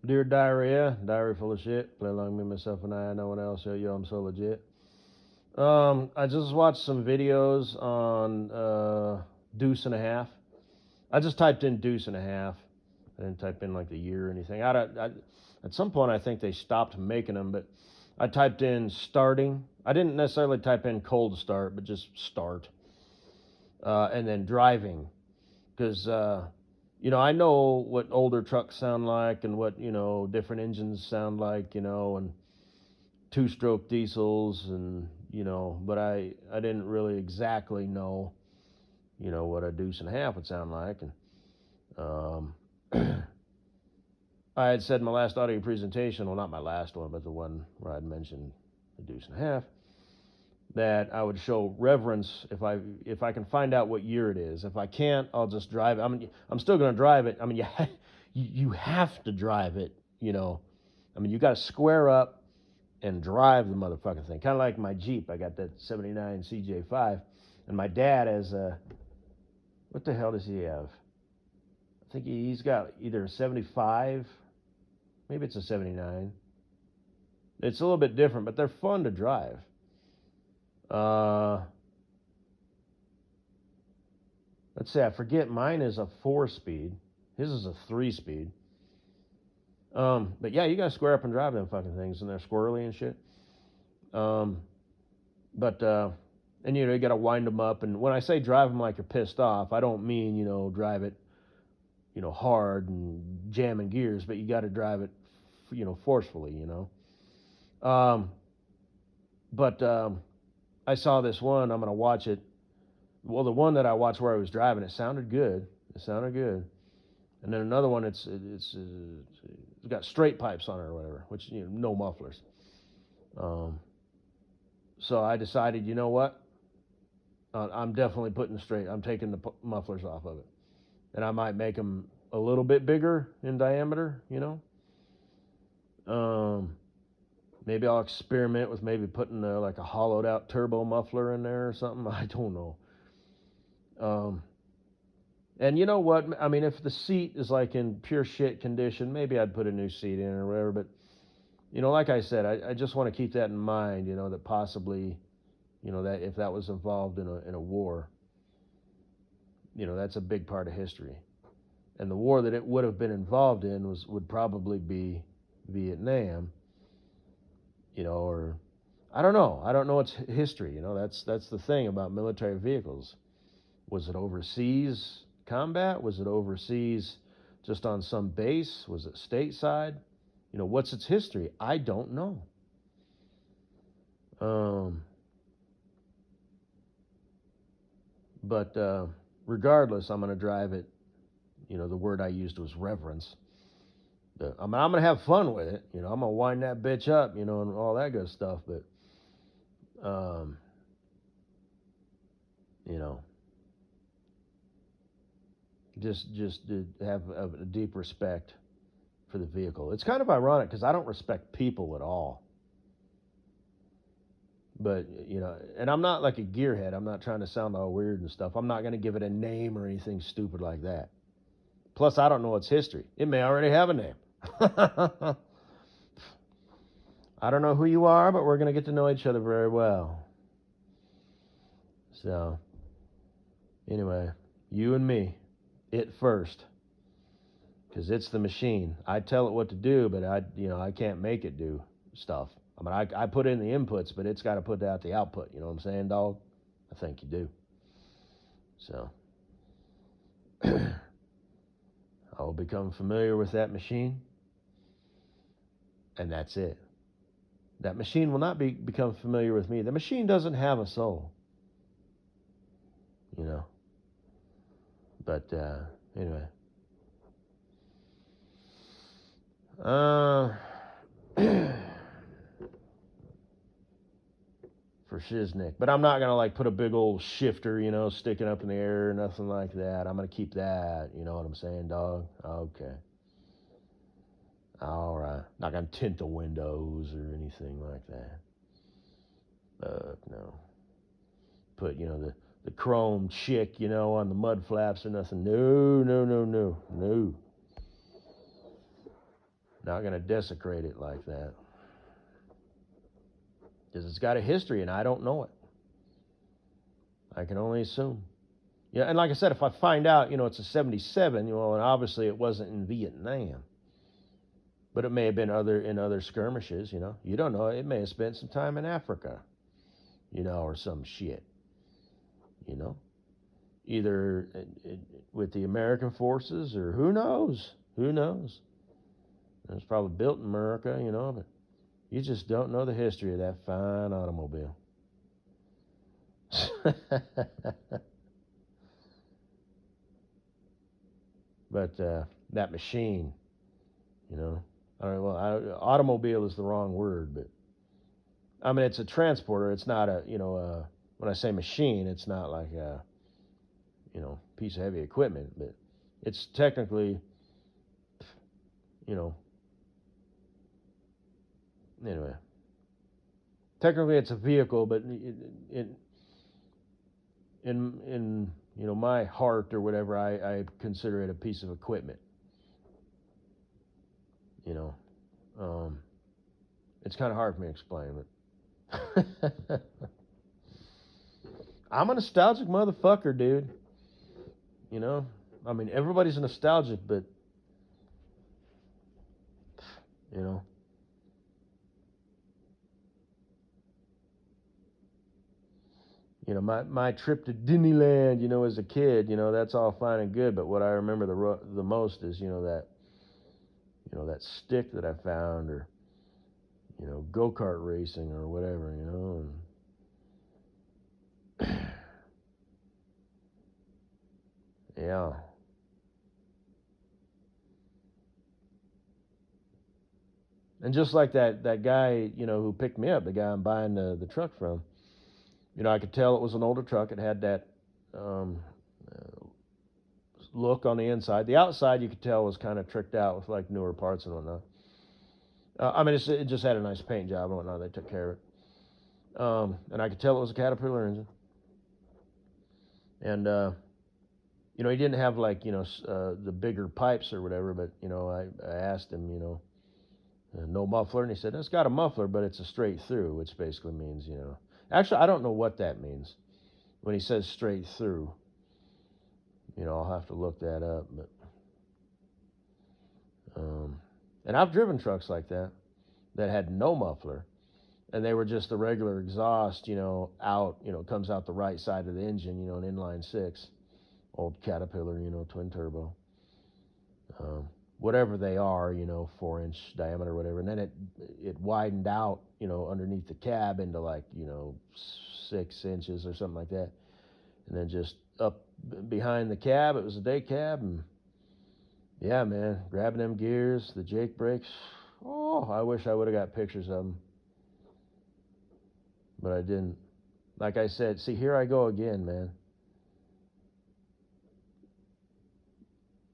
Dear Diarrhea, diary full of shit. Play along me, myself, and I. No one else. Yo, I'm so legit. I just watched some videos on Deuce and a Half. I just typed in Deuce and a Half. I didn't type in like the year or anything. At some point, I think they stopped making them, but I typed in starting. I didn't necessarily type in cold start, but just start. And then driving. Because, I know what older trucks sound like and what, different engines sound like, and two-stroke diesels and, but I didn't really exactly know, what a deuce and a half would sound like. And I had said in my last audio presentation, well, not my last one, but the one where I'd mentioned the deuce and a half, that I would show reverence if I can find out what year it is. If I can't, I'll just drive it. I'm still going to drive it. I mean, you have to drive it. You got to square up and drive the motherfucking thing. Kind of like my Jeep. I got that '79 CJ5, and my dad has a what the hell does he have? I think he's got either a '75, maybe it's a '79. It's a little bit different, but they're fun to drive. Uh, let's say I forget. Mine is a 4-speed. His is a 3-speed. But yeah, you gotta square up and drive them fucking things, and they're squirrely and shit. Um, but and you gotta wind them up. And when I say drive them like you're pissed off, I don't mean drive it hard and jamming gears, but you got to drive it forcefully. Um, but I saw this one. I'm gonna watch it. Well, the one that I watched where I was driving, it sounded good. It sounded good. And then another one, it's got straight pipes on it or whatever, which no mufflers. Um, so I decided, you know what? I'm definitely putting straight. I'm taking the mufflers off of it, and I might make them a little bit bigger in diameter. Maybe I'll experiment with maybe putting like a hollowed out turbo muffler in there or something. I don't know. Um, and you know what? I mean, if the seat is like in pure shit condition, maybe I'd put a new seat in or whatever. But like I said, I just want to keep that in mind. That possibly, that if that was involved in a war, that's a big part of history. And the war that it would have been involved in would probably be Vietnam. Or I don't know. I don't know its history. That's the thing about military vehicles. Was it overseas combat? Was it overseas just on some base? Was it stateside? What's its history? I don't know. But regardless, I'm going to drive it. The word I used was reverence. I'm going to have fun with it. I'm going to wind that bitch up, and all that good stuff. But, um, you know, just to have a deep respect for the vehicle. It's kind of ironic because I don't respect people at all. But and I'm not like a gearhead. I'm not trying to sound all weird and stuff. I'm not going to give it a name or anything stupid like that. Plus, I don't know its history. It may already have a name. I don't know who you are, but we're going to get to know each other very well. So, anyway, you and me, it first, because it's the machine. I tell it what to do, but I can't make it do stuff. I mean, I put in the inputs, but it's got to put out the output. You know what I'm saying, dog? I think you do. So, I'll become familiar with that machine, and that's it. That machine will not become familiar with me. The machine doesn't have a soul. But anyway. For shiznick. But I'm not gonna like put a big old shifter, sticking up in the air or nothing like that. I'm gonna keep that. You know what I'm saying, dog? Okay. All right. Not gonna tint the windows or anything like that. No. Put the chrome chick, on the mud flaps or nothing. No, no, no, no, no. Not going to desecrate it like that. Because it's got a history and I don't know it. I can only assume. Yeah, and like I said, if I find out, it's a 77, and obviously it wasn't in Vietnam. But it may have been in other skirmishes, You don't know. It may have spent some time in Africa, or some shit, Either with the American forces or who knows? Who knows? It was probably built in America, but you just don't know the history of that fine automobile. But that machine, automobile is the wrong word, but I mean, it's a transporter. It's not when I say machine, it's not like a, piece of heavy equipment, but it's technically, anyway. Technically, it's a vehicle, but in my heart or whatever, I consider it a piece of equipment. It's kind of hard for me to explain, but I'm a nostalgic motherfucker, dude. I mean, everybody's nostalgic, but my trip to Disneyland, as a kid, that's all fine and good. But what I remember the most is, that stick that I found, or, go-kart racing or whatever, and yeah. And just like that guy, who picked me up, the guy I'm buying the truck from, I could tell it was an older truck. It had that look on the inside. The outside, you could tell, was kind of tricked out with like newer parts and whatnot. I mean, it just had a nice paint job and whatnot. They took care of it. And I could tell it was a Caterpillar engine. And, he didn't have like, the bigger pipes or whatever, but, I asked him, no muffler. And he said, it's got a muffler, but it's a straight through, which basically means, Actually, I don't know what that means when he says straight through. I'll have to look that up. But and I've driven trucks like that had no muffler, and they were just the regular exhaust, out, comes out the right side of the engine, an inline six, old Caterpillar, twin turbo. Whatever they are, 4-inch diameter, whatever. And then it widened out, underneath the cab into like, 6 inches or something like that. And then just up behind the cab, it was a day cab. And yeah, man, grabbing them gears, the Jake brakes. Oh, I wish I would have got pictures of them. But I didn't. Like I said, see, here I go again, man.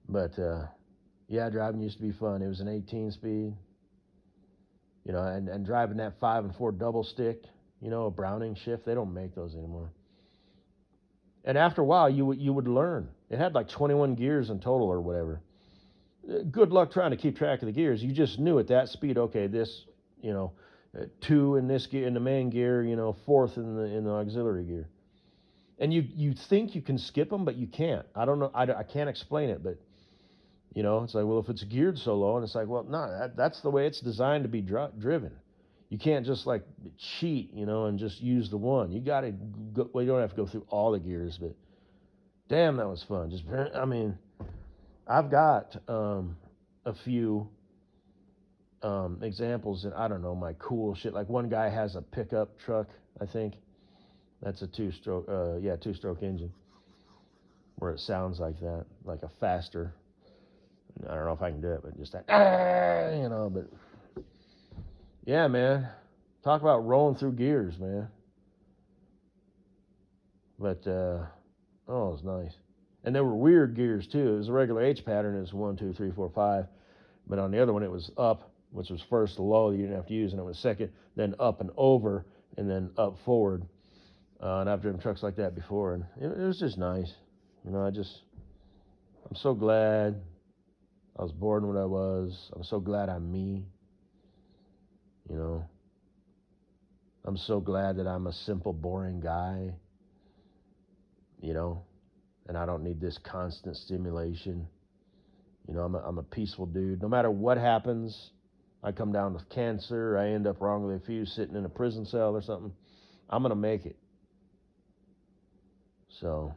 But, yeah, driving used to be fun. It was an 18-speed, and driving that 5 and 4 double stick, a Browning shift. They don't make those anymore. And after a while, you would learn. It had like 21 gears in total or whatever. Good luck trying to keep track of the gears. You just knew at that speed, okay, this, 2 in this gear in the main gear, 4th in the auxiliary gear. And you think you can skip them, but you can't. I don't know. I can't explain it, but. It's like, well, if it's geared so low, and it's like, well, no, that's the way it's designed to be driven. You can't just like cheat, and just use the one. You got to go. Well, you don't have to go through all the gears, but damn, that was fun. I mean, I've got a few examples, and I don't know, my cool shit. Like one guy has a pickup truck, I think. That's a two-stroke engine, where it sounds like that, like a faster. I don't know if I can do it, but just that, but yeah, man. Talk about rolling through gears, man. But, it was nice. And there were weird gears, too. It was a regular H pattern. It was 1, 2, 3, 4, 5. But on the other one, it was up, which was first low that you didn't have to use, and it was second, then up and over, and then up forward. And I've driven trucks like that before, and it was just nice. I'm so glad I was born what I was. I'm so glad I'm me. You know, I'm so glad that I'm a simple, boring guy. You know, and I don't need this constant stimulation. You know, I'm a peaceful dude. No matter what happens, I come down with cancer, I end up wrongly accused sitting in a prison cell or something, I'm going to make it. So,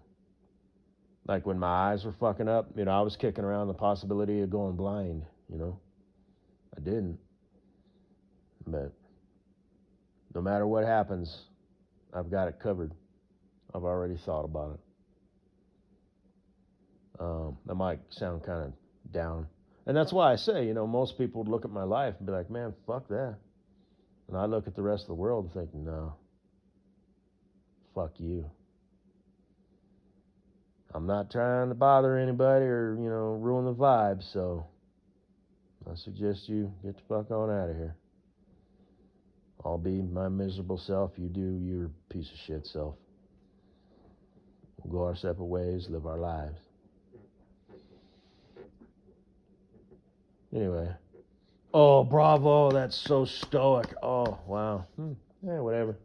like when my eyes were fucking up, you know, I was kicking around the possibility of going blind, you know. I didn't. But no matter what happens, I've got it covered. I've already thought about it. That might sound kind of down. And that's why I say, you know, most people would look at my life and be like, man, fuck that. And I look at the rest of the world and think, no, fuck you. I'm not trying to bother anybody or, you know, ruin the vibe, so I suggest you get the fuck on out of here. I'll be my miserable self, you do your piece of shit self. We'll go our separate ways, live our lives. Anyway. Oh, bravo, that's so stoic. Oh, wow. Yeah, whatever.